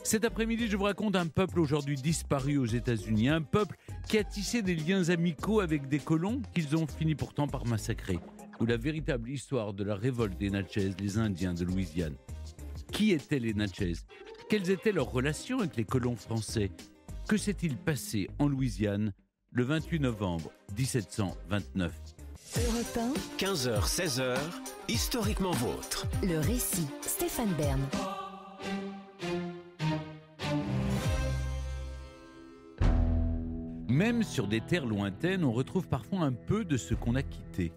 Cet après-midi, je vous raconte un peuple aujourd'hui disparu aux États-Unis, un peuple qui a tissé des liens amicaux avec des colons qu'ils ont fini pourtant par massacrer, ou la véritable histoire de la révolte des Natchez, les Indiens de Louisiane. Qui étaient les Natchez? Quelles étaient leurs relations avec les colons français? Que s'est-il passé en Louisiane le 28 novembre 1729? Europe 1, 15h-16h, historiquement vôtre. le récit, Stéphane Bern. Même sur des terres lointaines, on retrouve parfois un peu de ce qu'on a quitté.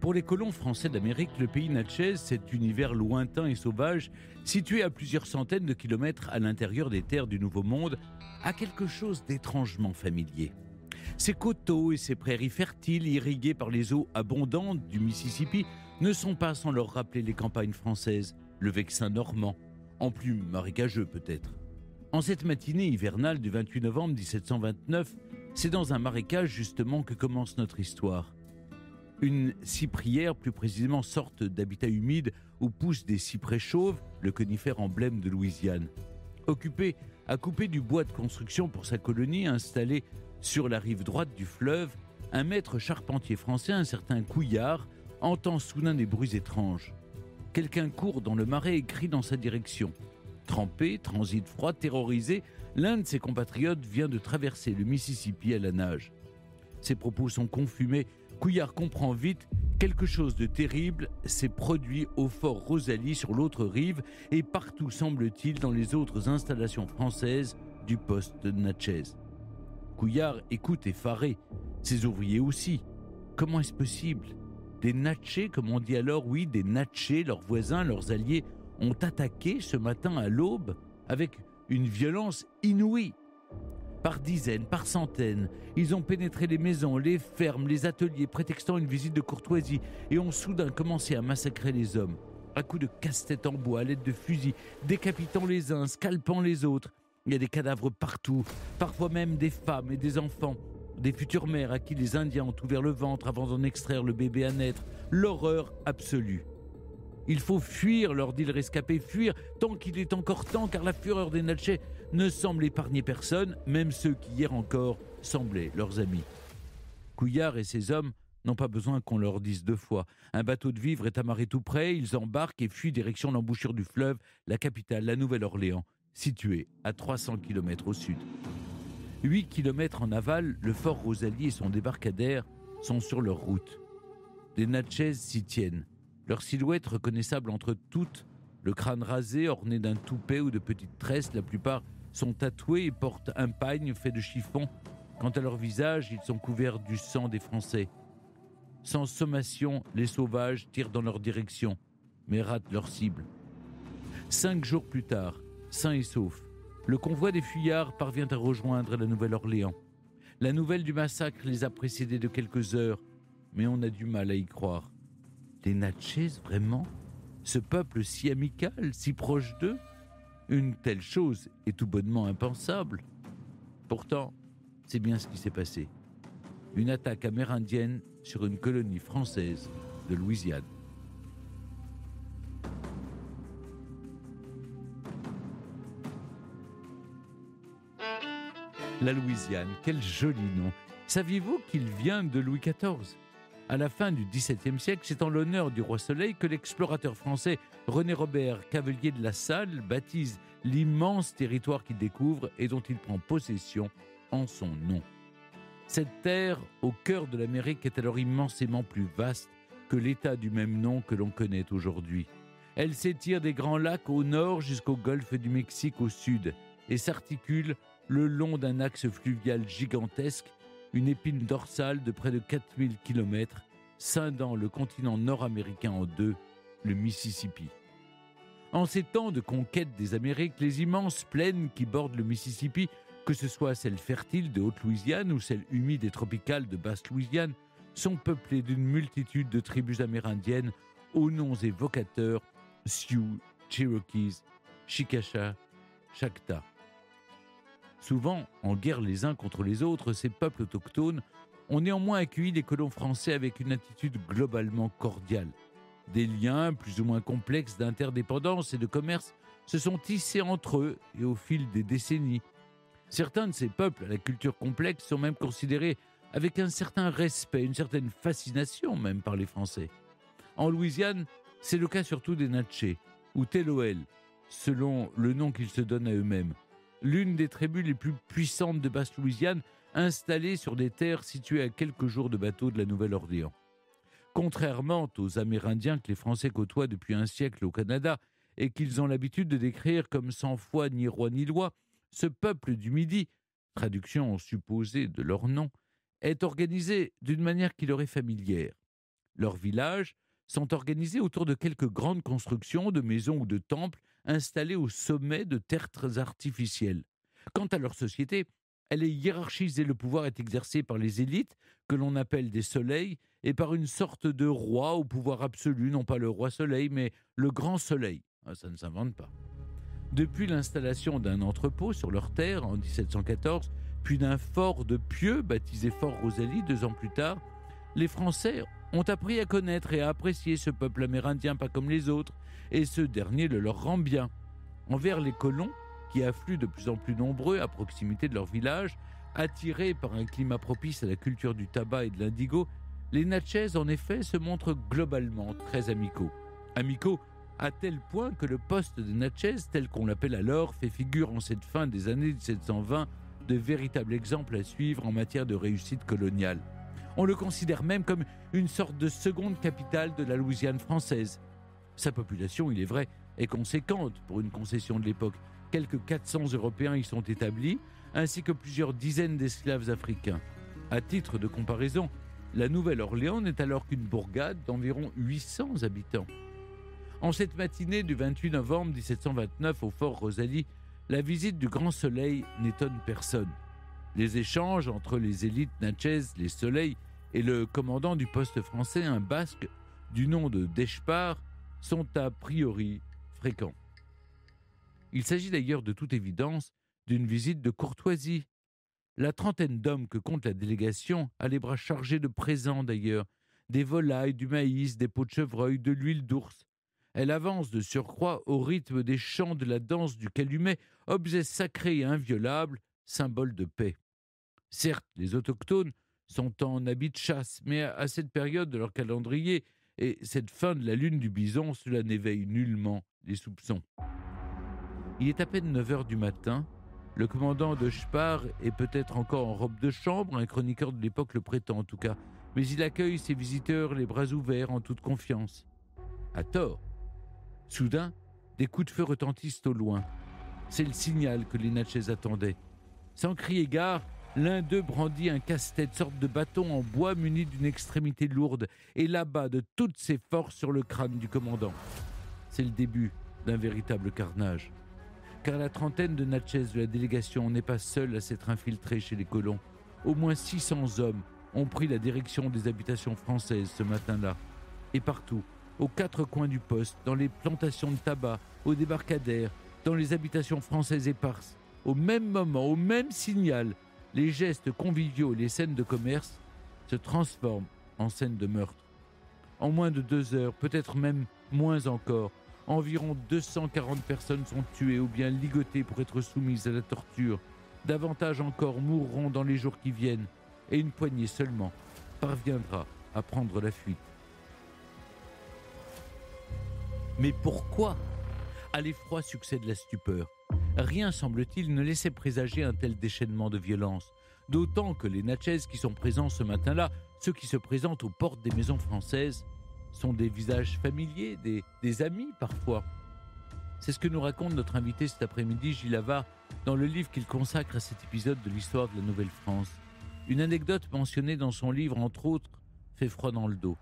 Pour les colons français d'Amérique, le pays Natchez, cet univers lointain et sauvage, situé à plusieurs centaines de kilomètres à l'intérieur des terres du Nouveau Monde, a quelque chose d'étrangement familier. Ces coteaux et ces prairies fertiles, irriguées par les eaux abondantes du Mississippi, ne sont pas sans leur rappeler les campagnes françaises, le Vexin normand, en plus marécageux peut-être. En cette matinée hivernale du 28 novembre 1729, c'est dans un marécage justement que commence notre histoire. Une cyprière, plus précisément sorte d'habitat humide où poussent des cyprès chauves, le conifère emblème de Louisiane. Occupé à couper du bois de construction pour sa colonie installée sur la rive droite du fleuve, un maître charpentier français, un certain Couillard, entend soudain des bruits étranges. Quelqu'un court dans le marais et crie dans sa direction. Trempé, transit froid, terrorisé, l'un de ses compatriotes vient de traverser le Mississippi à la nage. Ses propos sont confus, mais Couillard comprend vite quelque chose de terrible s'est produit au fort Rosalie sur l'autre rive et partout, semble-t-il, dans les autres installations françaises du poste de Natchez. Couillard écoute effaré, ses ouvriers aussi. Comment est-ce possible? Des Natchez, comme on dit alors, oui, des Natchez, leurs voisins, leurs alliés, ont attaqué ce matin à l'aube avec une violence inouïe. Par dizaines, par centaines, ils ont pénétré les maisons, les fermes, les ateliers, prétextant une visite de courtoisie, et ont soudain commencé à massacrer les hommes, à coups de casse-tête en bois, à l'aide de fusils, décapitant les uns, scalpant les autres. Il y a des cadavres partout, parfois même des femmes et des enfants, des futures mères à qui les Indiens ont ouvert le ventre avant d'en extraire le bébé à naître. L'horreur absolue. Il faut fuir, leur dit le rescapé, fuir tant qu'il est encore temps, car la fureur des Natchez ne semble épargner personne, même ceux qui hier encore semblaient leurs amis. Couillard et ses hommes n'ont pas besoin qu'on leur dise deux fois. Un bateau de vivres est amarré tout près, ils embarquent et fuient direction l'embouchure du fleuve, la capitale, la Nouvelle-Orléans, située à 300 km au sud. 8 km en aval, le fort Rosalie et son débarcadère sont sur leur route. Les Natchez s'y tiennent. Leur silhouette reconnaissable entre toutes, le crâne rasé, orné d'un toupet ou de petites tresses, la plupart sont tatoués et portent un pagne fait de chiffon. Quant à leur visage, ils sont couverts du sang des Français. Sans sommation, les sauvages tirent dans leur direction, mais ratent leur cible. 5 jours plus tard, sain et sauf, le convoi des fuyards parvient à rejoindre la Nouvelle-Orléans. La nouvelle du massacre les a précédés de quelques heures, mais on a du mal à y croire. Les Natchez, vraiment? Ce peuple si amical, si proche d'eux? Une telle chose est tout bonnement impensable. Pourtant, c'est bien ce qui s'est passé. Une attaque amérindienne sur une colonie française de Louisiane. La Louisiane, quel joli nom! Saviez-vous qu'il vient de Louis XIV? À la fin du XVIIe siècle, c'est en l'honneur du roi Soleil que l'explorateur français René Robert Cavelier de La Salle baptise l'immense territoire qu'il découvre et dont il prend possession en son nom. Cette terre, au cœur de l'Amérique, est alors immensément plus vaste que l'État du même nom que l'on connaît aujourd'hui. Elle s'étire des Grands Lacs au nord jusqu'au golfe du Mexique au sud et s'articule le long d'un axe fluvial gigantesque, une épine dorsale de près de 4000 km, scindant le continent nord-américain en deux, le Mississippi. En ces temps de conquête des Amériques, les immenses plaines qui bordent le Mississippi, que ce soit celles fertiles de Haute-Louisiane ou celles humides et tropicales de Basse-Louisiane, sont peuplées d'une multitude de tribus amérindiennes aux noms évocateurs Sioux, Cherokees, Chickasha, Chacta. Souvent en guerre les uns contre les autres, ces peuples autochtones ont néanmoins accueilli les colons français avec une attitude globalement cordiale. Des liens plus ou moins complexes d'interdépendance et de commerce se sont tissés entre eux et au fil des décennies. Certains de ces peuples à la culture complexe sont même considérés avec un certain respect, une certaine fascination même par les Français. En Louisiane, c'est le cas surtout des Natchez, ou Teloel, selon le nom qu'ils se donnent à eux-mêmes. L'une des tribus les plus puissantes de Basse-Louisiane, installée sur des terres situées à quelques jours de bateau de la Nouvelle-Orléans. Contrairement aux Amérindiens que les Français côtoient depuis un siècle au Canada et qu'ils ont l'habitude de décrire comme sans foi ni roi ni loi, ce peuple du Midi, traduction supposée de leur nom, est organisé d'une manière qui leur est familière. Leurs villages sont organisés autour de quelques grandes constructions de maisons ou de temples installés au sommet de tertres artificiels. Quant à leur société, elle est hiérarchisée, le pouvoir est exercé par les élites, que l'on appelle des soleils, et par une sorte de roi au pouvoir absolu, non pas le roi soleil, mais le grand soleil. Ça ne s'invente pas. Depuis l'installation d'un entrepôt sur leur terre en 1714, puis d'un fort de Pieux, baptisé Fort Rosalie 2 ans plus tard, les Français ont appris à connaître et à apprécier ce peuple amérindien pas comme les autres, et ce dernier le leur rend bien. Envers les colons, qui affluent de plus en plus nombreux à proximité de leur village, attirés par un climat propice à la culture du tabac et de l'indigo, les Natchez, en effet, se montrent globalement très amicaux. Amicaux à tel point que le poste de Natchez, tel qu'on l'appelle alors, fait figure en cette fin des années 1720 de véritable exemple à suivre en matière de réussite coloniale. On le considère même comme une sorte de seconde capitale de la Louisiane française. Sa population, il est vrai, est conséquente pour une concession de l'époque. Quelques 400 Européens y sont établis, ainsi que plusieurs dizaines d'esclaves africains. À titre de comparaison, la Nouvelle-Orléans n'est alors qu'une bourgade d'environ 800 habitants. En cette matinée du 28 novembre 1729 au Fort Rosalie, la visite du Grand Soleil n'étonne personne. Les échanges entre les élites Natchez, les Soleils, et le commandant du poste français, un Basque du nom de Deshpar, sont a priori fréquents. Il s'agit d'ailleurs de toute évidence d'une visite de courtoisie. La trentaine d'hommes que compte la délégation a les bras chargés de présents d'ailleurs, des volailles, du maïs, des peaux de chevreuil, de l'huile d'ours. Elle avance de surcroît au rythme des chants de la danse du calumet, objet sacré et inviolable, symbole de paix. Certes, les autochtones sont en habit de chasse, mais à cette période de leur calendrier et cette fin de la lune du bison, cela n'éveille nullement les soupçons. Il est à peine 9 heures du matin. Le commandant de Spar est peut-être encore en robe de chambre, un chroniqueur de l'époque le prétend en tout cas, mais il accueille ses visiteurs les bras ouverts en toute confiance. À tort. Soudain, des coups de feu retentissent au loin. C'est le signal que les Natchez attendaient. Sans crier gare, l'un d'eux brandit un casse-tête, sorte de bâton en bois muni d'une extrémité lourde, et l'abat de toutes ses forces sur le crâne du commandant. C'est le début d'un véritable carnage. Car la trentaine de Natchez de la délégation n'est pas seule à s'être infiltrée chez les colons. Au moins 600 hommes ont pris la direction des habitations françaises ce matin-là. Et partout, aux 4 coins du poste, dans les plantations de tabac, au débarcadère, dans les habitations françaises éparses, au même moment, au même signal, les gestes conviviaux et les scènes de commerce se transforment en scènes de meurtre. En moins de 2 heures, peut-être même moins encore, environ 240 personnes sont tuées ou bien ligotées pour être soumises à la torture. Davantage encore mourront dans les jours qui viennent et une poignée seulement parviendra à prendre la fuite. Mais pourquoi ? À l'effroi succède la stupeur. Rien, semble-t-il, ne laissait présager un tel déchaînement de violence. D'autant que les Natchez qui sont présents ce matin-là, ceux qui se présentent aux portes des maisons françaises, sont des visages familiers, des amis parfois. C'est ce que nous raconte notre invité cet après-midi, Gilles Havard, dans le livre qu'il consacre à cet épisode de l'histoire de la Nouvelle-France. Une anecdote mentionnée dans son livre, entre autres, fait froid dans le dos.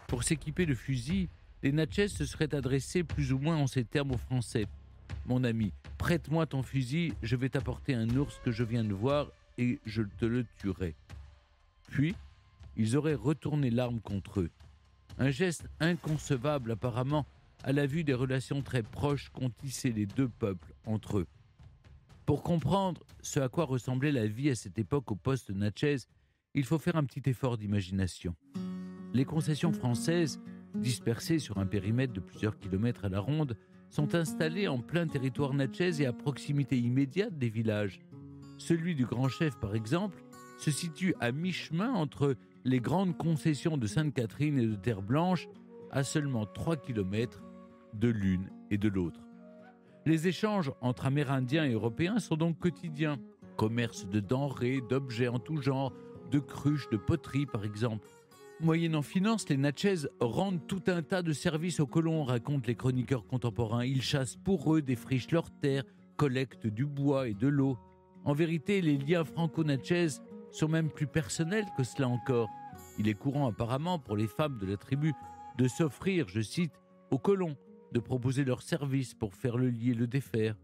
Pour s'équiper de fusils, les Natchez se seraient adressés plus ou moins en ces termes aux Français. « Mon ami, prête-moi ton fusil, je vais t'apporter un ours que je viens de voir et je te le tuerai. » Puis, ils auraient retourné l'arme contre eux. Un geste inconcevable apparemment à la vue des relations très proches qu'ont tissées les deux peuples entre eux. Pour comprendre ce à quoi ressemblait la vie à cette époque au poste Natchez, il faut faire un petit effort d'imagination. Les concessions françaises, dispersées sur un périmètre de plusieurs kilomètres à la ronde, sont installés en plein territoire natchez et à proximité immédiate des villages. Celui du Grand Chef, par exemple, se situe à mi-chemin entre les grandes concessions de Sainte-Catherine et de Terre-Blanche, à seulement 3 kilomètres de l'une et de l'autre. Les échanges entre Amérindiens et Européens sont donc quotidiens. Commerce de denrées, d'objets en tout genre, de cruches, de poteries par exemple. Moyennant finance, les Natchez rendent tout un tas de services aux colons, racontent les chroniqueurs contemporains. Ils chassent pour eux, défrichent leurs terres, collectent du bois et de l'eau. En vérité, les liens franco-natchez sont même plus personnels que cela encore. Il est courant apparemment pour les femmes de la tribu de s'offrir, je cite, aux colons, de proposer leurs services pour faire le lit et le défaire.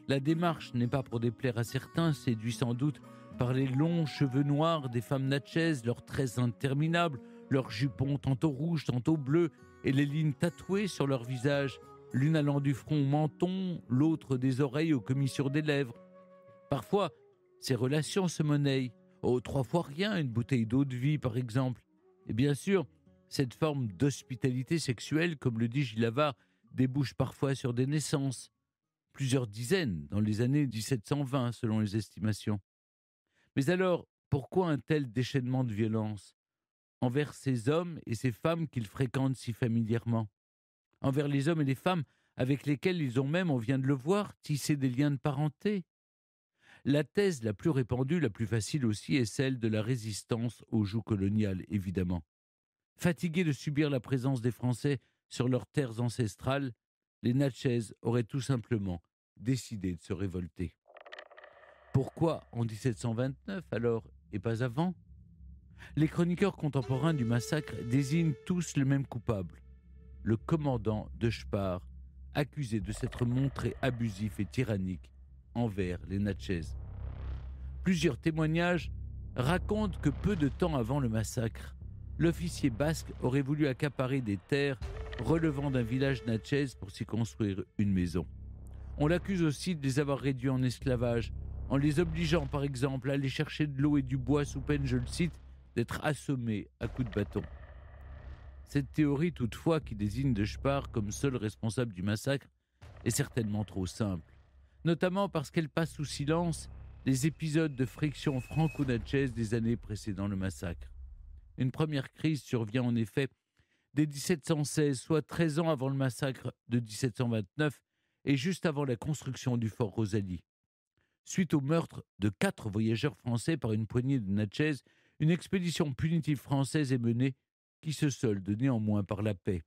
La démarche n'est pas pour déplaire à certains, séduits sans doute par les longs cheveux noirs des femmes natchez, leurs tresses interminables, leurs jupons tantôt rouges, tantôt bleus, et les lignes tatouées sur leur visage, l'une allant du front au menton, l'autre des oreilles aux commissures des lèvres. Parfois, ces relations se monnaient. Oh, 3 fois rien, une bouteille d'eau de vie, par exemple. Et bien sûr, cette forme d'hospitalité sexuelle, comme le dit Gilles Havard, débouche parfois sur des naissances. Plusieurs dizaines dans les années 1720, selon les estimations. Mais alors, pourquoi un tel déchaînement de violence envers ces hommes et ces femmes qu'ils fréquentent si familièrement, envers les hommes et les femmes avec lesquels ils ont même, on vient de le voir, tissé des liens de parenté? La thèse la plus répandue, la plus facile aussi, est celle de la résistance au joug colonial, évidemment. Fatigués de subir la présence des Français sur leurs terres ancestrales, les Natchez auraient tout simplement décidé de se révolter. Pourquoi en 1729 alors, et pas avant? Les chroniqueurs contemporains du massacre désignent tous le même coupable, le commandant de Spar, accusé de s'être montré abusif et tyrannique envers les Natchez. Plusieurs témoignages racontent que peu de temps avant le massacre, l'officier basque aurait voulu accaparer des terres relevant d'un village natchez pour s'y construire une maison. On l'accuse aussi de les avoir réduits en esclavage, en les obligeant par exemple à aller chercher de l'eau et du bois sous peine, je le cite, d'être assommés à coups de bâton. Cette théorie toutefois qui désigne de Spar comme seul responsable du massacre est certainement trop simple, notamment parce qu'elle passe sous silence les épisodes de friction franco-natchez des années précédant le massacre. Une première crise survient en effet dès 1716, soit 13 ans avant le massacre de 1729 et juste avant la construction du fort Rosalie. Suite au meurtre de 4 voyageurs français par une poignée de Natchez, une expédition punitive française est menée qui se solde néanmoins par la paix.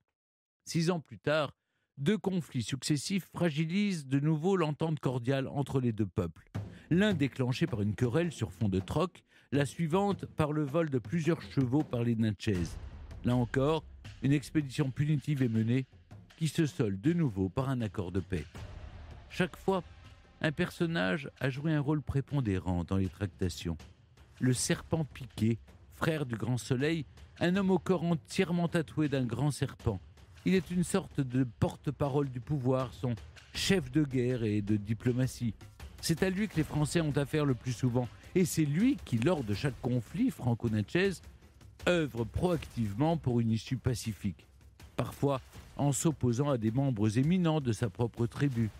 6 ans plus tard, 2 conflits successifs fragilisent de nouveau l'entente cordiale entre les 2 peuples. L'un déclenché par une querelle sur fond de troc, la suivante par le vol de plusieurs chevaux par les Natchez. Là encore, une expédition punitive est menée qui se solde de nouveau par un accord de paix. Chaque fois, un personnage a joué un rôle prépondérant dans les tractations. Le serpent piqué, frère du grand soleil, un homme au corps entièrement tatoué d'un grand serpent. Il est une sorte de porte-parole du pouvoir, son chef de guerre et de diplomatie. C'est à lui que les Français ont affaire le plus souvent. Et c'est lui qui, lors de chaque conflit franco-natchez, œuvre proactivement pour une issue pacifique. Parfois en s'opposant à des membres éminents de sa propre tribu.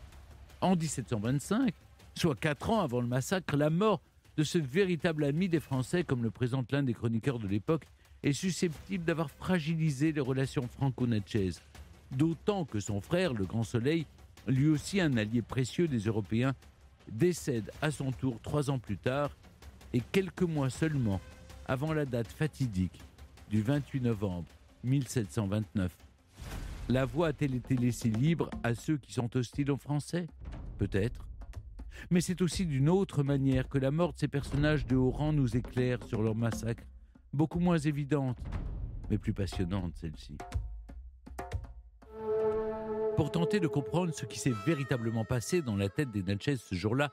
En 1725, soit 4 ans avant le massacre, la mort de ce véritable ami des Français, comme le présente l'un des chroniqueurs de l'époque, est susceptible d'avoir fragilisé les relations franco-natchez. D'autant que son frère, le Grand Soleil, lui aussi un allié précieux des Européens, décède à son tour 3 ans plus tard, et quelques mois seulement avant la date fatidique du 28 novembre 1729. La voie a-t-elle été laissée libre à ceux qui sont hostiles aux Français? Peut-être. Mais c'est aussi d'une autre manière que la mort de ces personnages de haut rang nous éclaire sur leur massacre, beaucoup moins évidente, mais plus passionnante celle-ci. Pour tenter de comprendre ce qui s'est véritablement passé dans la tête des Natchez ce jour-là,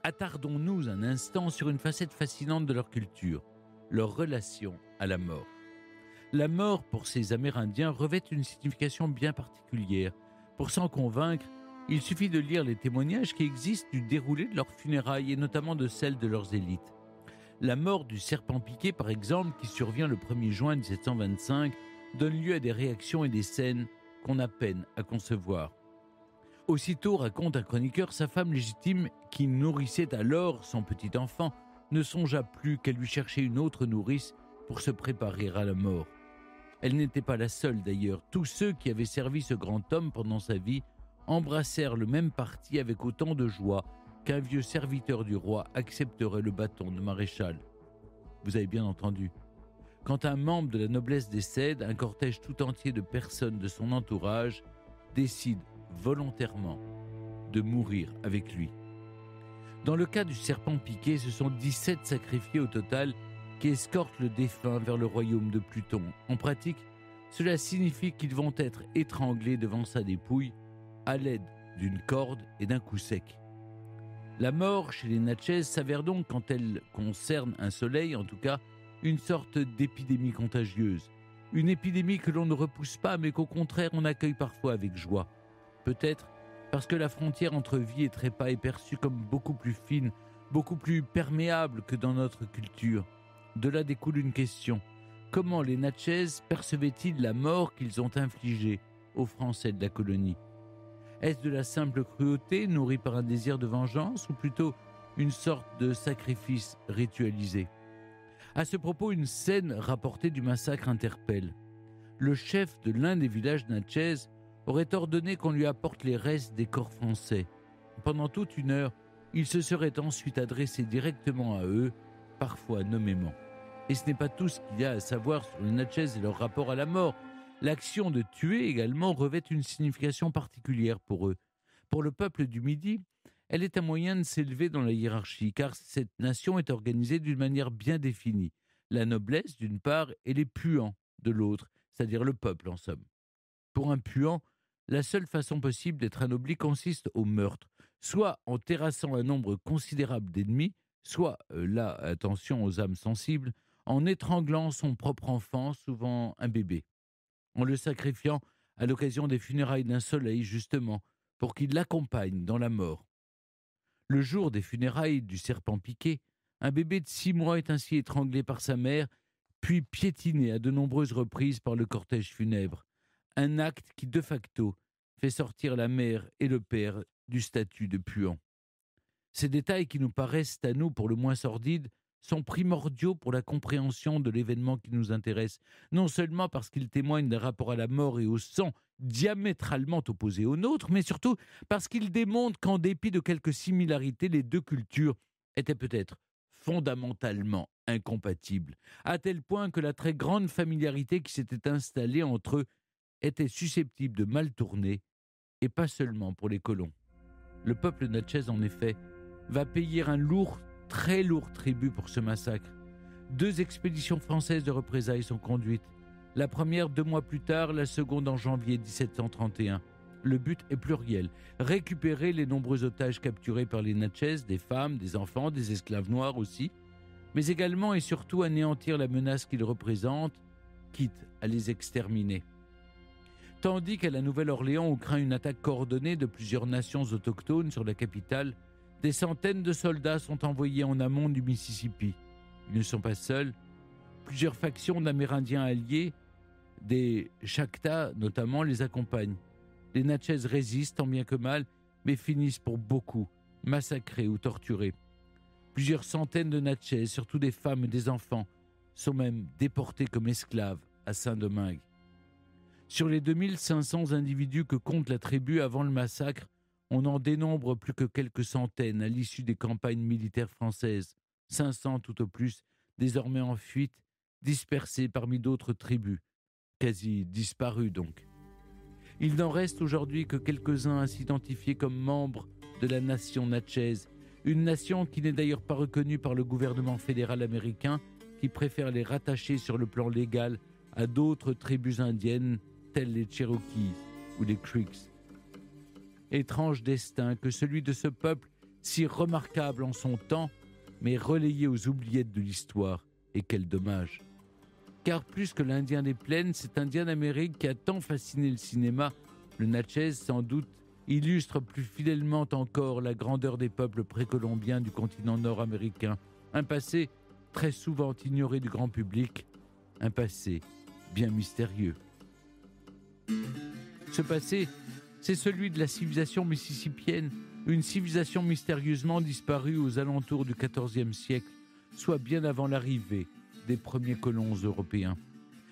attardons-nous un instant sur une facette fascinante de leur culture, leur relation à la mort. La mort, pour ces Amérindiens, revêt une signification bien particulière. Pour s'en convaincre, il suffit de lire les témoignages qui existent du déroulé de leurs funérailles et notamment de celles de leurs élites. La mort du serpent piqué, par exemple, qui survient le 1er juin 1725, donne lieu à des réactions et des scènes qu'on a peine à concevoir. Aussitôt, raconte un chroniqueur, sa femme légitime, qui nourrissait alors son petit enfant, ne songea plus qu'à lui chercher une autre nourrice pour se préparer à la mort. Elle n'était pas la seule d'ailleurs. Tous ceux qui avaient servi ce grand homme pendant sa vie embrassèrent le même parti avec autant de joie qu'un vieux serviteur du roi accepterait le bâton de maréchal. Vous avez bien entendu. Quand un membre de la noblesse décède, un cortège tout entier de personnes de son entourage décide volontairement de mourir avec lui. Dans le cas du serpent piqué, ce sont 17 sacrifiés au total qui escortent le défunt vers le royaume de Pluton. En pratique, cela signifie qu'ils vont être étranglés devant sa dépouille à l'aide d'une corde et d'un coup sec. La mort chez les Natchez s'avère donc, quand elle concerne un soleil en tout cas, une sorte d'épidémie contagieuse. Une épidémie que l'on ne repousse pas, mais qu'au contraire on accueille parfois avec joie. Peut-être parce que la frontière entre vie et trépas est perçue comme beaucoup plus fine, beaucoup plus perméable que dans notre culture. De là découle une question. Comment les Natchez percevaient-ils la mort qu'ils ont infligée aux Français de la colonie ? Est-ce de la simple cruauté nourrie par un désir de vengeance ou plutôt une sorte de sacrifice ritualisé ? À ce propos, une scène rapportée du massacre interpelle. Le chef de l'un des villages Natchez aurait ordonné qu'on lui apporte les restes des corps français. Pendant toute une heure, il se serait ensuite adressé directement à eux, parfois nommément. Et ce n'est pas tout ce qu'il y a à savoir sur les Natchez et leur rapport à la mort. L'action de tuer également revêt une signification particulière pour eux. Pour le peuple du Midi, elle est un moyen de s'élever dans la hiérarchie, car cette nation est organisée d'une manière bien définie. La noblesse d'une part et les puants de l'autre, c'est-à-dire le peuple en somme. Pour un puant, la seule façon possible d'être anobli consiste au meurtre, soit en terrassant un nombre considérable d'ennemis, soit, là, attention aux âmes sensibles, en étranglant son propre enfant, souvent un bébé, en le sacrifiant à l'occasion des funérailles d'un soleil, justement, pour qu'il l'accompagne dans la mort. Le jour des funérailles du serpent piqué, un bébé de 6 mois est ainsi étranglé par sa mère, puis piétiné à de nombreuses reprises par le cortège funèbre. Un acte qui, de facto, fait sortir la mère et le père du statut de puant. Ces détails qui nous paraissent à nous pour le moins sordides sont primordiaux pour la compréhension de l'événement qui nous intéresse, non seulement parce qu'ils témoignent d'un rapport à la mort et au sang diamétralement opposé au nôtre, mais surtout parce qu'ils démontrent qu'en dépit de quelques similarités, les deux cultures étaient peut-être fondamentalement incompatibles, à tel point que la très grande familiarité qui s'était installée entre eux était susceptible de mal tourner, et pas seulement pour les colons. Le peuple natchez, en effet, va payer un lourd, très lourd tribut pour ce massacre. 2 expéditions françaises de représailles sont conduites. La première 2 mois plus tard, la seconde en janvier 1731. Le but est pluriel, récupérer les nombreux otages capturés par les Natchez, des femmes, des enfants, des esclaves noirs aussi, mais également et surtout anéantir la menace qu'ils représentent, quitte à les exterminer. Tandis qu'à la Nouvelle-Orléans, on craint une attaque coordonnée de plusieurs nations autochtones sur la capitale, des centaines de soldats sont envoyés en amont du Mississippi. Ils ne sont pas seuls. Plusieurs factions d'Amérindiens alliés, des Chactas notamment, les accompagnent. Les Natchez résistent tant bien que mal, mais finissent pour beaucoup massacrés ou torturés. Plusieurs centaines de Natchez, surtout des femmes et des enfants, sont même déportés comme esclaves à Saint-Domingue. Sur les 2500 individus que compte la tribu avant le massacre, on en dénombre plus que quelques centaines à l'issue des campagnes militaires françaises, 500 tout au plus, désormais en fuite, dispersés parmi d'autres tribus, quasi disparus donc. Il n'en reste aujourd'hui que quelques-uns à s'identifier comme membres de la nation Natchez, une nation qui n'est d'ailleurs pas reconnue par le gouvernement fédéral américain, qui préfère les rattacher sur le plan légal à d'autres tribus indiennes, telles les Cherokees ou les Creeks. Étrange destin que celui de ce peuple, si remarquable en son temps, mais relayé aux oubliettes de l'histoire, et quel dommage. Car plus que l'Indien des plaines, cet Indien d'Amérique qui a tant fasciné le cinéma, le Natchez sans doute, illustre plus fidèlement encore la grandeur des peuples précolombiens du continent nord-américain, un passé très souvent ignoré du grand public, un passé bien mystérieux. Ce passé, C'est celui de la civilisation mississippienne, une civilisation mystérieusement disparue aux alentours du XIVe siècle, soit bien avant l'arrivée des premiers colons européens.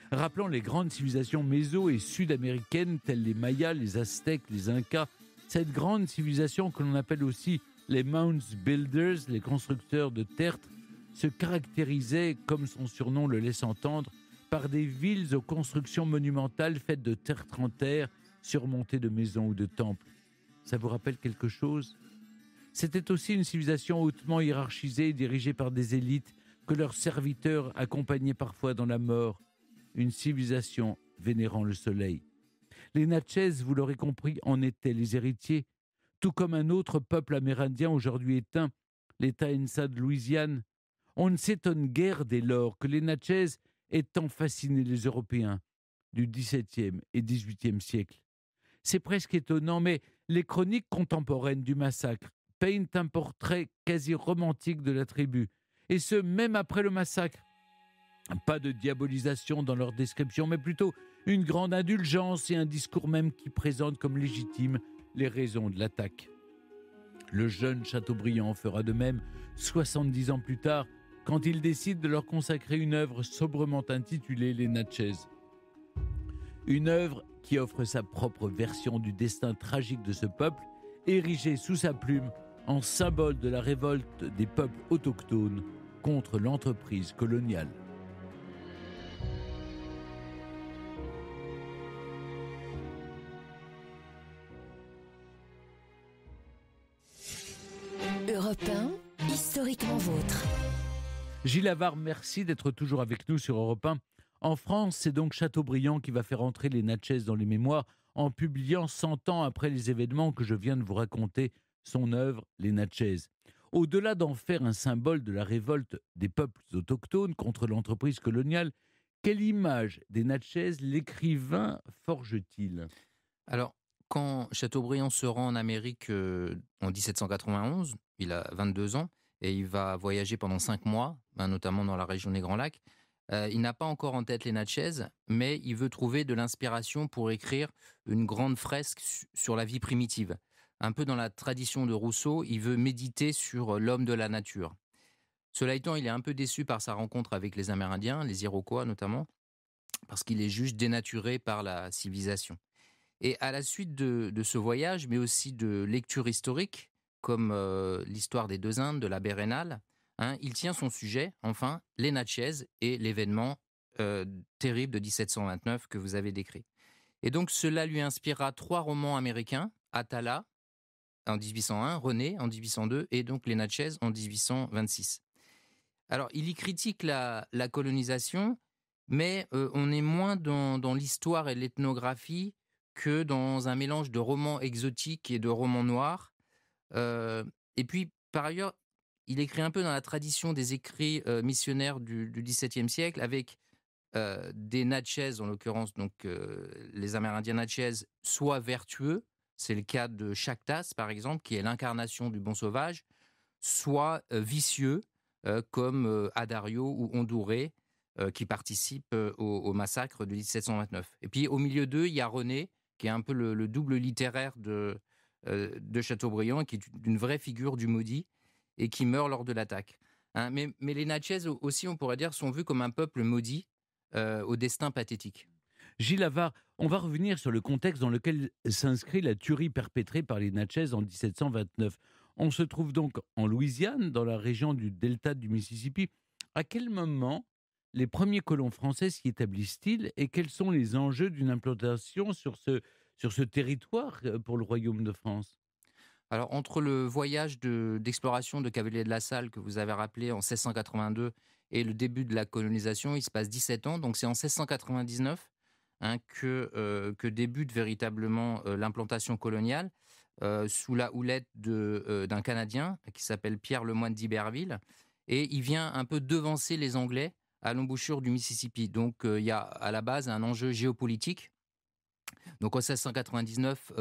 Rappelons les grandes civilisations méso- et sud-américaines telles les Mayas, les Aztèques, les Incas, cette grande civilisation que l'on appelle aussi les Mounds Builders, les constructeurs de tertres, se caractérisait, comme son surnom le laisse entendre, par des villes aux constructions monumentales faites de tertres en terre, surmontées de maisons ou de temples. Ça vous rappelle quelque chose ? C'était aussi une civilisation hautement hiérarchisée et dirigée par des élites que leurs serviteurs accompagnaient parfois dans la mort. Une civilisation vénérant le soleil. Les Natchez, vous l'aurez compris, en étaient les héritiers, tout comme un autre peuple amérindien aujourd'hui éteint, les Taensa de Louisiane. On ne s'étonne guère dès lors que les Natchez aient tant fasciné les Européens du XVIIe et XVIIIe siècle. C'est presque étonnant, mais les chroniques contemporaines du massacre peignent un portrait quasi romantique de la tribu, et ce, même après le massacre. Pas de diabolisation dans leur description, mais plutôt une grande indulgence et un discours même qui présente comme légitimes les raisons de l'attaque. Le jeune Chateaubriand fera de même 70 ans plus tard, quand il décide de leur consacrer une œuvre sobrement intitulée Les Natchez. Une œuvre qui offre sa propre version du destin tragique de ce peuple, érigé sous sa plume en symbole de la révolte des peuples autochtones contre l'entreprise coloniale. Europe 1, historiquement vôtre. Gilles Havard, merci d'être toujours avec nous sur Europe 1. En France, c'est donc Chateaubriand qui va faire entrer les Natchez dans les mémoires en publiant 100 ans après les événements que je viens de vous raconter son œuvre Les Natchez. Au-delà d'en faire un symbole de la révolte des peuples autochtones contre l'entreprise coloniale, quelle image des Natchez l'écrivain forge-t-il ? Alors, quand Chateaubriand se rend en Amérique en 1791, il a 22 ans et il va voyager pendant 5 mois, notamment dans la région des Grands Lacs. Il n'a pas encore en tête les Natchez, mais il veut trouver de l'inspiration pour écrire une grande fresque sur la vie primitive. Un peu dans la tradition de Rousseau, il veut méditer sur l'homme de la nature. Cela étant, il est un peu déçu par sa rencontre avec les Amérindiens, les Iroquois notamment, parce qu'il est juste dénaturé par la civilisation. Et à la suite de ce voyage, mais aussi de lectures historiques, comme l'histoire des deux Indes, de la baie rénale, il tient son sujet, enfin, les Natchez et l'événement terrible de 1729 que vous avez décrit. Et donc cela lui inspirera 3 romans américains, Atala en 1801, René en 1802 et donc les Natchez en 1826. Alors il y critique la colonisation, mais on est moins dans l'histoire et l'ethnographie que dans un mélange de romans exotiques et de romans noirs. Et puis, par ailleurs, il écrit un peu dans la tradition des écrits missionnaires du XVIIe siècle, avec des Natchez, en l'occurrence donc les Amérindiens Natchez, soit vertueux, c'est le cas de Chactas par exemple, qui est l'incarnation du bon sauvage, soit vicieux, comme Adario ou Ondouré, qui participent au massacre de 1729. Et puis au milieu d'eux, il y a René, qui est un peu le double littéraire de Chateaubriand, qui est une vraie figure du maudit, et qui meurt lors de l'attaque. Mais les Natchez aussi, on pourrait dire, sont vus comme un peuple maudit, au destin pathétique. Gilles Havard, on va revenir sur le contexte dans lequel s'inscrit la tuerie perpétrée par les Natchez en 1729. On se trouve donc en Louisiane, dans la région du delta du Mississippi. À quel moment les premiers colons français s'y établissent-ils et quels sont les enjeux d'une implantation sur ce territoire pour le Royaume de France ? Alors, entre le voyage d'exploration de Cavelier de la Salle, que vous avez rappelé en 1682, et le début de la colonisation, il se passe 17 ans. Donc, c'est en 1699 que débute véritablement l'implantation coloniale, sous la houlette d'un Canadien qui s'appelle Pierre Lemoine d'Iberville. Et il vient un peu devancer les Anglais à l'embouchure du Mississippi. Donc, il y a à la base un enjeu géopolitique. Donc, en 1699,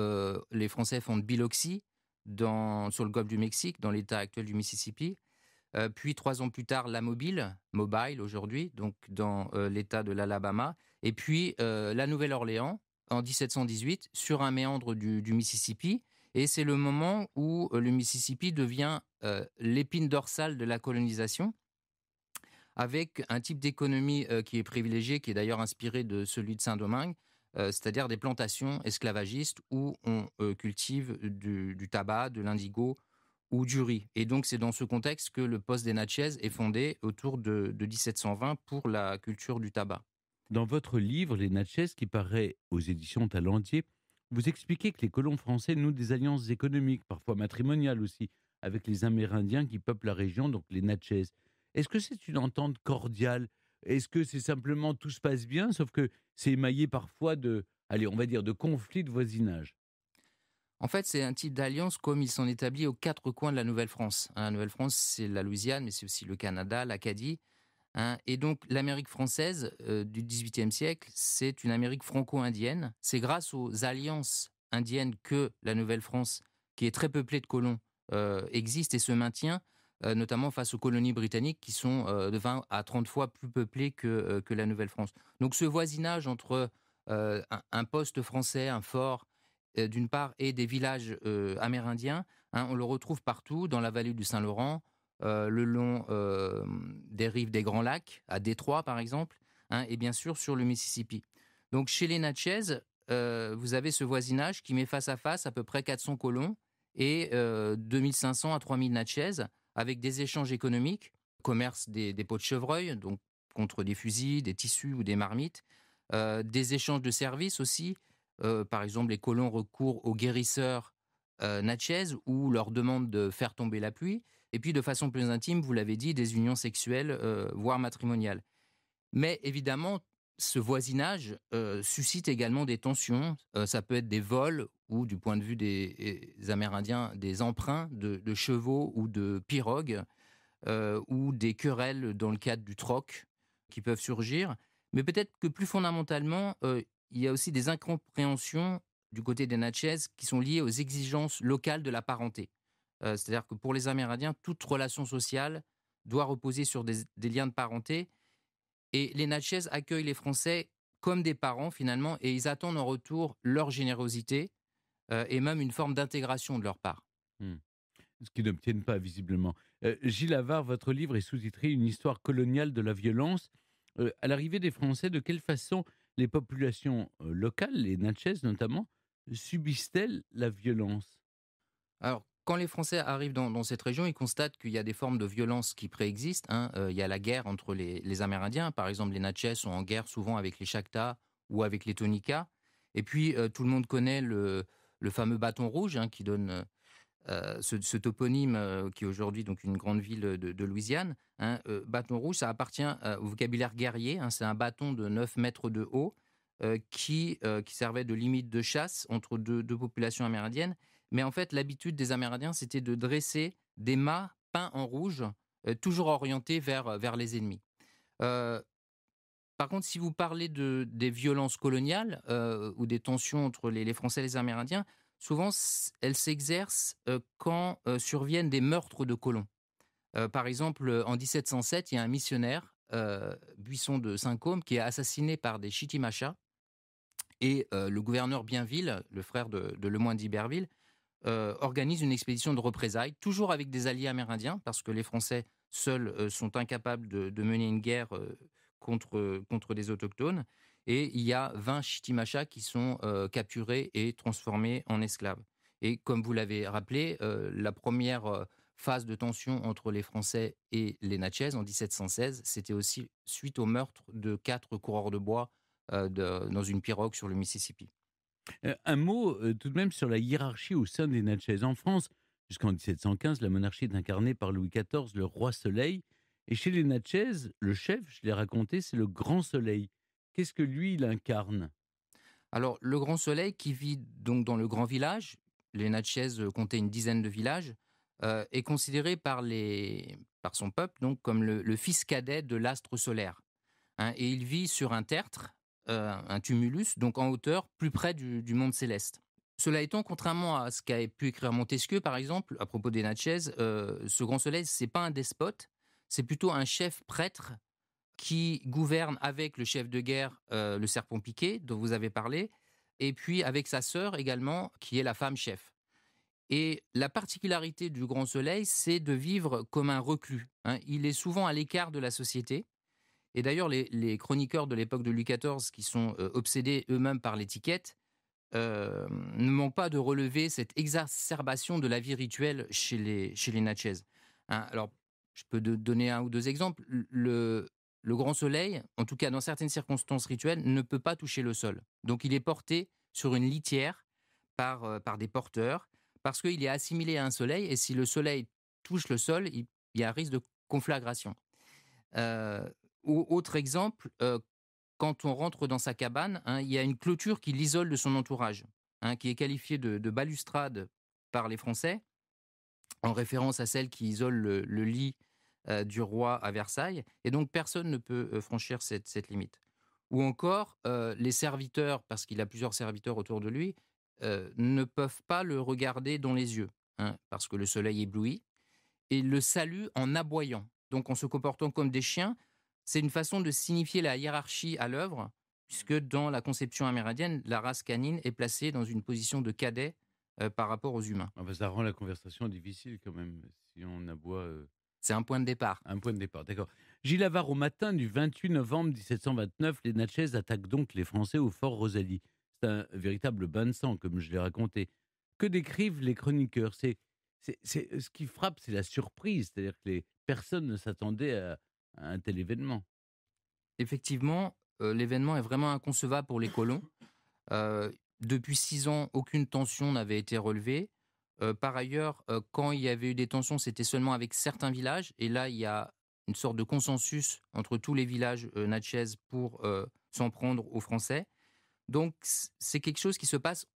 les Français fondent Biloxi, sur le golfe du Mexique, dans l'état actuel du Mississippi. Puis 3 ans plus tard, la Mobile aujourd'hui, donc dans l'état de l'Alabama. Et puis la Nouvelle-Orléans, en 1718 sur un méandre du Mississippi. Et c'est le moment où le Mississippi devient l'épine dorsale de la colonisation, avec un type d'économie qui est privilégié, qui est d'ailleurs inspiré de celui de Saint-Domingue, c'est-à-dire des plantations esclavagistes où on cultive du tabac, de l'indigo ou du riz. Et donc c'est dans ce contexte que le poste des Natchez est fondé autour de 1720 pour la culture du tabac. Dans votre livre, Les Natchez, qui paraît aux éditions Talendier, vous expliquez que les colons français nouent des alliances économiques, parfois matrimoniales aussi, avec les Amérindiens qui peuplent la région, donc les Natchez. Est-ce que c'est une entente cordiale? Est-ce que c'est simplement tout se passe bien, sauf que c'est émaillé parfois de, allez, on va dire, de conflits de voisinage? En fait, c'est un type d'alliance comme il s'en établit aux quatre coins de la Nouvelle-France. La Nouvelle-France, c'est la Louisiane, mais c'est aussi le Canada, l'Acadie. Et donc, l'Amérique française du XVIIIe siècle, c'est une Amérique franco-indienne. C'est grâce aux alliances indiennes que la Nouvelle-France, qui est très peuplée de colons, existe et se maintient, notamment face aux colonies britanniques qui sont de 20 à 30 fois plus peuplées que la Nouvelle-France. Donc, ce voisinage entre un poste français, un fort, d'une part, et des villages amérindiens, on le retrouve partout, dans la vallée du Saint-Laurent, le long des rives des Grands Lacs, à Détroit par exemple, et bien sûr sur le Mississippi. Donc chez les Natchez, vous avez ce voisinage qui met face à face à peu près 400 colons et 2500 à 3000 Natchez, avec des échanges économiques, commerce des peaux de chevreuil, donc contre des fusils, des tissus ou des marmites, des échanges de services aussi. Par exemple, les colons recourent aux guérisseurs Natchez ou leur demandent de faire tomber la pluie. Et puis, de façon plus intime, vous l'avez dit, des unions sexuelles, voire matrimoniales. Mais évidemment, ce voisinage suscite également des tensions. Ça peut être des vols ou, du point de vue des Amérindiens, des emprunts de chevaux ou de pirogues, ou des querelles dans le cadre du troc qui peuvent surgir. Mais peut-être que plus fondamentalement, il y a aussi des incompréhensions du côté des Natchez qui sont liées aux exigences locales de la parenté. C'est-à-dire que pour les Amérindiens, toute relation sociale doit reposer sur des liens de parenté. Et les Natchez accueillent les Français comme des parents finalement, et ils attendent en retour leur générosité et même une forme d'intégration de leur part. Hmm. Ce qu'ils n'obtiennent pas visiblement. Gilles Havard, votre livre est sous-titré Une histoire coloniale de la violence. À l'arrivée des Français, de quelle façon les populations locales, les Natchez notamment, subissent-elles la violence? Alors, quand les Français arrivent dans cette région, ils constatent qu'il y a des formes de violence qui préexistent. Il y a la guerre entre les Amérindiens. Par exemple, les Natchez sont en guerre souvent avec les Chactas ou avec les Tonicas. Et puis, tout le monde connaît le fameux bâton rouge qui donne ce toponyme qui est aujourd'hui donc une grande ville de Louisiane. Bâton rouge, ça appartient au vocabulaire guerrier. C'est un bâton de 9 mètres de haut qui servait de limite de chasse entre deux populations amérindiennes. Mais en fait, l'habitude des Amérindiens, c'était de dresser des mâts peints en rouge, toujours orientés vers les ennemis. Euh, Par contre, si vous parlez des violences coloniales ou des tensions entre les Français et les Amérindiens, souvent, elles s'exercent quand surviennent des meurtres de colons. Par exemple, en 1707, il y a un missionnaire, Buisson de Saint-Côme, qui est assassiné par des Chitimachas. Et le gouverneur Bienville, le frère de Lemoine d'Iberville, organise une expédition de représailles, toujours avec des alliés amérindiens, parce que les Français seuls sont incapables de mener une guerre contre des autochtones. Et il y a 20 Chitimachas qui sont capturés et transformés en esclaves. Et comme vous l'avez rappelé, la première phase de tension entre les Français et les Natchez en 1716, c'était aussi suite au meurtre de 4 coureurs de bois dans une pirogue sur le Mississippi. Un mot tout de même sur la hiérarchie au sein des Natchez. En France, jusqu'en 1715, la monarchie est incarnée par Louis XIV, le roi Soleil. Et chez les Natchez, le chef, je l'ai raconté, c'est le Grand Soleil. Qu'est-ce que lui, il incarne? Alors, le Grand Soleil, qui vit donc dans le Grand Village, les Natchez comptaient une dizaine de villages, est considéré par son peuple donc comme le fils cadet de l'astre solaire. Et il vit sur un tertre, un tumulus, donc en hauteur, plus près du monde céleste. Cela étant, contrairement à ce qu'a pu écrire Montesquieu, par exemple, à propos des Natchez, ce Grand Soleil, c'est pas un despote, c'est plutôt un chef prêtre qui gouverne avec le chef de guerre, le serpent piqué, dont vous avez parlé, et puis avec sa sœur également, qui est la femme chef. Et la particularité du Grand Soleil, c'est de vivre comme un reclus, hein. Il est souvent à l'écart de la société. Et d'ailleurs, les chroniqueurs de l'époque de Louis XIV, qui sont obsédés eux-mêmes par l'étiquette, ne manquent pas de relever cette exacerbation de la vie rituelle chez les Natchez. Hein, alors, je peux donner un ou deux exemples. Le Grand Soleil, en tout cas dans certaines circonstances rituelles, ne peut pas toucher le sol. Donc, il est porté sur une litière par des porteurs, parce qu'il est assimilé à un soleil, et si le soleil touche le sol, il y a un risque de conflagration. Ou autre exemple, quand on rentre dans sa cabane, hein, il y a une clôture qui l'isole de son entourage, hein, qui est qualifiée de balustrade par les Français, en référence à celle qui isole le lit du roi à Versailles. Et donc, personne ne peut franchir cette limite. Ou encore, les serviteurs, parce qu'il a plusieurs serviteurs autour de lui, ne peuvent pas le regarder dans les yeux, hein, parce que le soleil éblouit, et le saluent en aboyant, donc en se comportant comme des chiens. C'est une façon de signifier la hiérarchie à l'œuvre, puisque dans la conception amérindienne, la race canine est placée dans une position de cadet par rapport aux humains. Ah bah, ça rend la conversation difficile quand même, si on aboie. C'est un point de départ. Un point de départ, d'accord. Gilles Havard, au matin du 28 novembre 1729, les Natchez attaquent donc les Français au fort Rosalie. C'est un véritable bain de sang, comme je l'ai raconté. Que décrivent les chroniqueurs? Ce qui frappe, c'est la surprise, c'est-à-dire que les personnes ne s'attendaient à un tel événement. Effectivement, l'événement est vraiment inconcevable pour les colons. Depuis 6 ans, aucune tension n'avait été relevée. Par ailleurs, quand il y avait eu des tensions, c'était seulement avec certains villages. Et là, il y a une sorte de consensus entre tous les villages natchez pour s'en prendre aux Français. Donc, c'est quelque chose qui se passe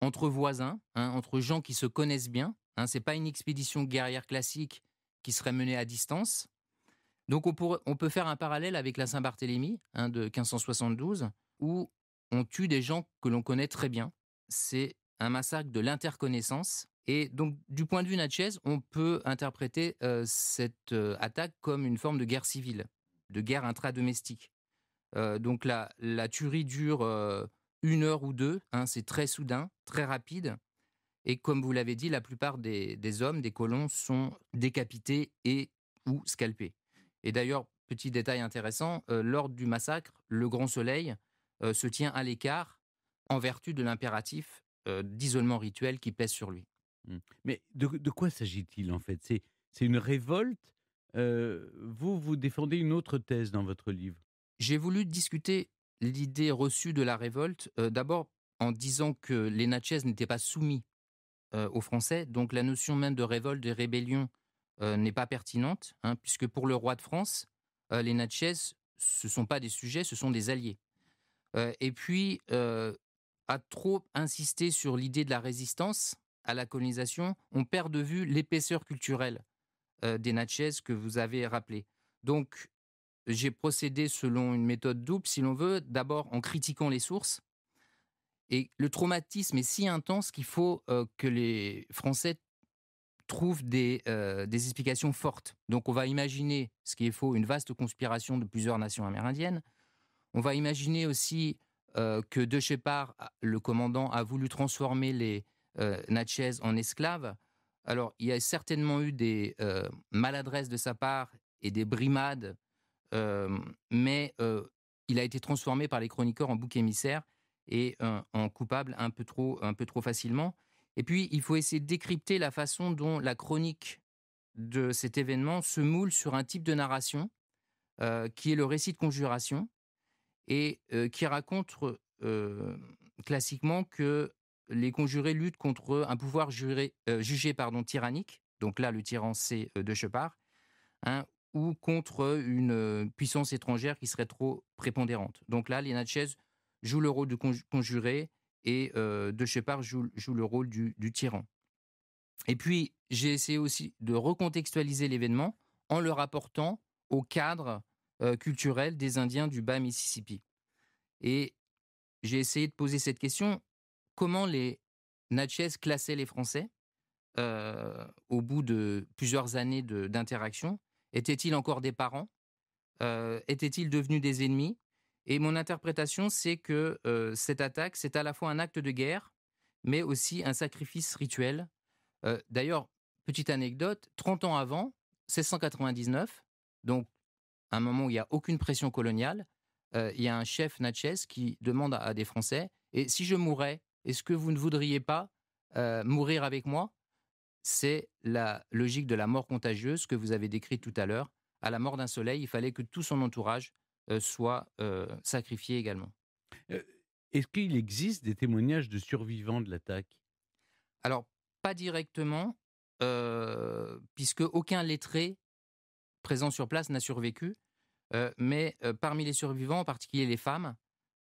entre voisins, hein, entre gens qui se connaissent bien. Hein, ce n'est pas une expédition guerrière classique qui serait menée à distance. Donc, on peut faire un parallèle avec la Saint-Barthélemy, hein, de 1572, où on tue des gens que l'on connaît très bien. C'est un massacre de l'interconnaissance. Et donc, du point de vue natchez, on peut interpréter cette attaque comme une forme de guerre civile, de guerre intradomestique. Donc, la tuerie dure 1 heure ou 2, hein, c'est très soudain, très rapide. Et comme vous l'avez dit, la plupart des hommes, des colons, sont décapités et ou scalpés. Et d'ailleurs, petit détail intéressant, lors du massacre, le Grand Soleil se tient à l'écart en vertu de l'impératif d'isolement rituel qui pèse sur lui. Mais de quoi s'agit-il en fait? C'est une révolte. Vous défendez une autre thèse dans votre livre. J'ai voulu discuter l'idée reçue de la révolte, d'abord en disant que les Natchez n'étaient pas soumis aux Français, donc la notion même de révolte, de rébellion n'est pas pertinente, hein, puisque pour le roi de France, les Natchez, ce ne sont pas des sujets, ce sont des alliés. Et puis, à trop insister sur l'idée de la résistance à la colonisation, on perd de vue l'épaisseur culturelle des Natchez que vous avez rappelé. Donc, j'ai procédé selon une méthode double, si l'on veut, d'abord en critiquant les sources. Et le traumatisme est si intense qu'il faut que les Français trouvent des explications fortes. Donc on va imaginer, ce qui est faux, une vaste conspiration de plusieurs nations amérindiennes. On va imaginer aussi que De Shepard, le commandant, a voulu transformer les Natchez en esclaves. Alors il y a certainement eu des maladresses de sa part et des brimades, mais il a été transformé par les chroniqueurs en bouc émissaire et en coupable un peu trop facilement. Et puis, il faut essayer de décrypter la façon dont la chronique de cet événement se moule sur un type de narration qui est le récit de conjuration et qui raconte classiquement que les conjurés luttent contre un pouvoir jugé tyrannique. Donc là, le tyran, c'est De Shepard, hein, ou contre une puissance étrangère qui serait trop prépondérante. Donc là, les Natchez jouent le rôle de conjuré et De Shepard joue le rôle du tyran. Et puis, j'ai essayé aussi de recontextualiser l'événement en le rapportant au cadre culturel des Indiens du bas Mississippi. Et j'ai essayé de poser cette question, comment les Natchez classaient les Français au bout de plusieurs années d'interaction? Étaient-ils encore des parents? Étaient-ils devenus des ennemis? Et mon interprétation, c'est que cette attaque, c'est à la fois un acte de guerre, mais aussi un sacrifice rituel. D'ailleurs, petite anecdote, 30 ans avant, 1699, donc un moment où il n'y a aucune pression coloniale, il y a un chef Natchez qui demande à des Français, et si je mourais, est-ce que vous ne voudriez pas mourir avec moi? C'est la logique de la mort contagieuse que vous avez décrite tout à l'heure. À la mort d'un soleil, il fallait que tout son entourage soit sacrifié également. Euh, Est-ce qu'il existe des témoignages de survivants de l'attaque? Alors, pas directement, puisque aucun lettré présent sur place n'a survécu, mais parmi les survivants, en particulier les femmes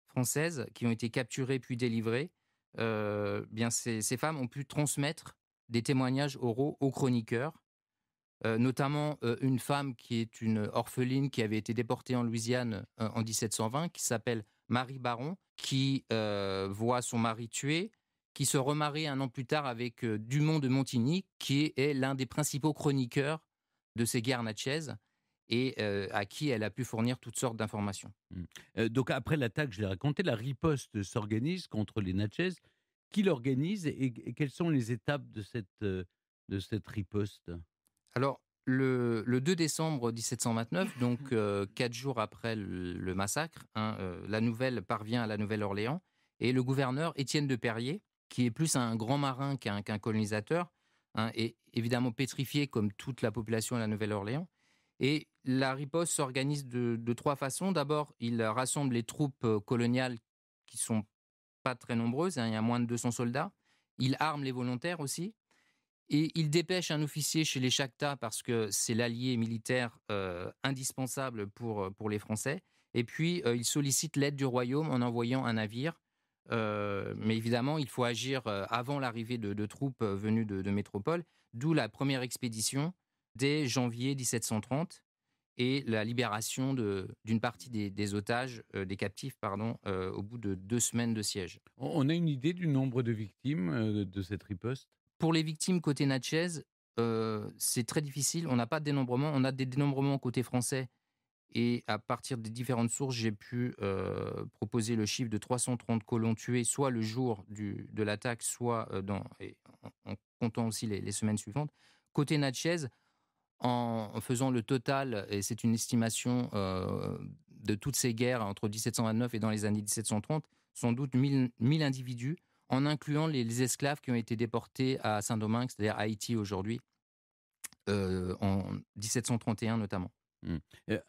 françaises qui ont été capturées puis délivrées, bien ces femmes ont pu transmettre des témoignages oraux aux chroniqueurs, notamment une femme qui est une orpheline qui avait été déportée en Louisiane en 1720, qui s'appelle Marie Baron, qui voit son mari tué, qui se remarie un an plus tard avec Dumont de Montigny, qui est l'un des principaux chroniqueurs de ces guerres natchaises et à qui elle a pu fournir toutes sortes d'informations. Donc après l'attaque, je l'ai raconté, la riposte s'organise contre les Natchez. Qui l'organise et quelles sont les étapes de cette riposte? Alors, le 2 décembre 1729, donc 4 jours après le massacre, la nouvelle parvient à la Nouvelle-Orléans et le gouverneur Étienne de Périers, qui est plus un grand marin qu'un colonisateur, est évidemment pétrifié comme toute la population à la Nouvelle-Orléans. Et la riposte s'organise de trois façons. D'abord, il rassemble les troupes coloniales qui sont pas très nombreuses, il y a moins de 200 soldats. Il arme les volontaires aussi. Et il dépêche un officier chez les Chactas parce que c'est l'allié militaire indispensable pour les Français. Et puis, il sollicite l'aide du royaume en envoyant un navire. Mais évidemment, il faut agir avant l'arrivée de troupes venues de métropole, d'où la première expédition dès janvier 1730 et la libération d'une partie des otages, des captifs, au bout de 2 semaines de siège. On a une idée du nombre de victimes de cette riposte? Pour les victimes côté Natchez, c'est très difficile. On n'a pas de dénombrement. On a des dénombrements côté français. Et à partir des différentes sources, j'ai pu proposer le chiffre de 330 colons tués, soit le jour de l'attaque, soit en comptant aussi les semaines suivantes. Côté Natchez, en faisant le total, et c'est une estimation de toutes ces guerres entre 1729 et dans les années 1730, sans doute 1000 individus, en incluant les esclaves qui ont été déportés à Saint-Domingue, c'est-à-dire Haïti aujourd'hui, en 1731 notamment.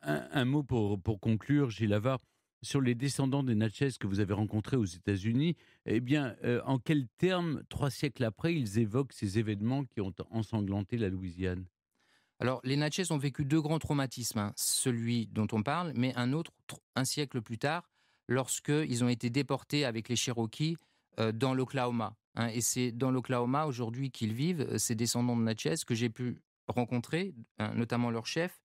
Un mot pour conclure, Gilles Havard, sur les descendants des Natchez que vous avez rencontrés aux États-Unis. Eh bien, en quels termes, 3 siècles après, ils évoquent ces événements qui ont ensanglanté la Louisiane? Alors, les Natchez ont vécu 2 grands traumatismes, celui dont on parle, mais un autre, un siècle plus tard, lorsqu'ils ont été déportés avec les Cherokees dans l'Oklahoma. Et c'est dans l'Oklahoma aujourd'hui qu'ils vivent, ces descendants de Natchez que j'ai pu rencontrer, notamment leur chef.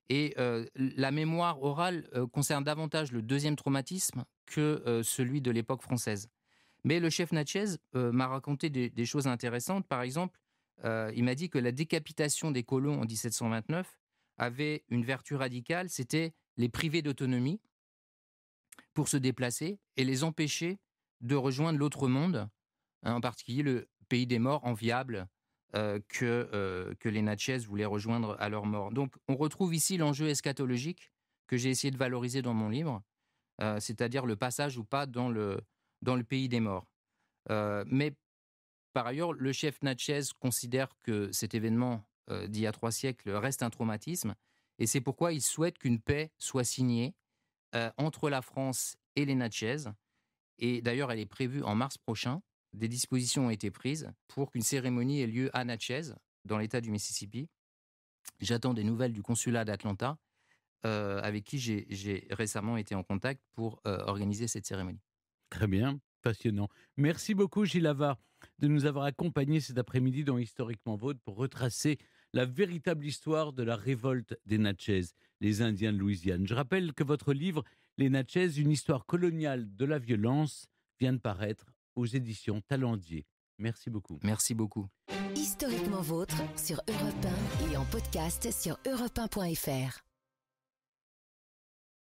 Et la mémoire orale concerne davantage le 2e traumatisme que celui de l'époque française. Mais le chef Natchez m'a raconté des choses intéressantes. Par exemple, il m'a dit que la décapitation des colons en 1729 avait une vertu radicale, c'était les priver d'autonomie pour se déplacer et les empêcher de rejoindre l'autre monde, en particulier le pays des morts enviable que les Natchez voulaient rejoindre à leur mort. Donc on retrouve ici l'enjeu eschatologique que j'ai essayé de valoriser dans mon livre, c'est-à-dire le passage ou pas dans le pays des morts. Mais par ailleurs, le chef Natchez considère que cet événement d'il y a 3 siècles reste un traumatisme, et c'est pourquoi il souhaite qu'une paix soit signée entre la France et les Natchez. Et d'ailleurs, elle est prévue en mars prochain. Des dispositions ont été prises pour qu'une cérémonie ait lieu à Natchez, dans l'État du Mississippi. J'attends des nouvelles du consulat d'Atlanta, avec qui j'ai récemment été en contact pour organiser cette cérémonie. Très bien, passionnant. Merci beaucoup, Gilles Havard, de nous avoir accompagnés cet après-midi dans Historiquement Vôtre pour retracer la véritable histoire de la révolte des Natchez, les Indiens de Louisiane. Je rappelle que votre livre, Les Natchez, une histoire coloniale de la violence, vient de paraître aux éditions Talendier. Merci beaucoup. Merci beaucoup. Historiquement Vôtre sur Europe 1 et en podcast sur europe1.fr.